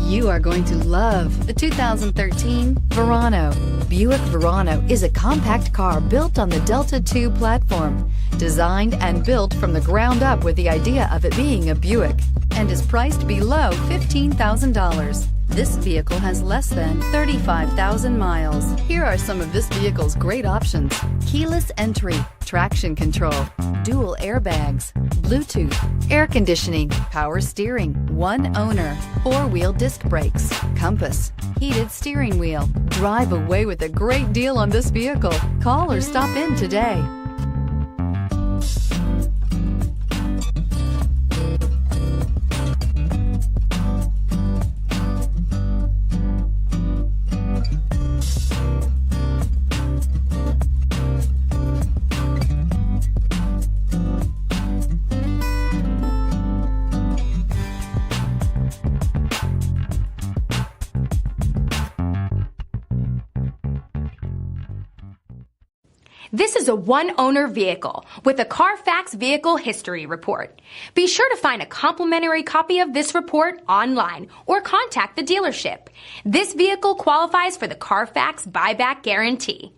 You are going to love the 2013 Verano. Buick Verano is a compact car built on the Delta II platform, designed and built from the ground up with the idea of it being a Buick, and is priced below $15,000. This vehicle has less than 35,000 miles. Here are some of this vehicle's great options: keyless entry, traction control, dual airbags, Bluetooth, air conditioning, power steering, one owner, four-wheel disc brakes, compass, heated steering wheel. Drive away with a great deal on this vehicle. Call or stop in today. This is a one-owner vehicle with a CARFAX Vehicle History Report. Be sure to find a complimentary copy of this report online or contact the dealership. This vehicle qualifies for the CARFAX Buyback Guarantee.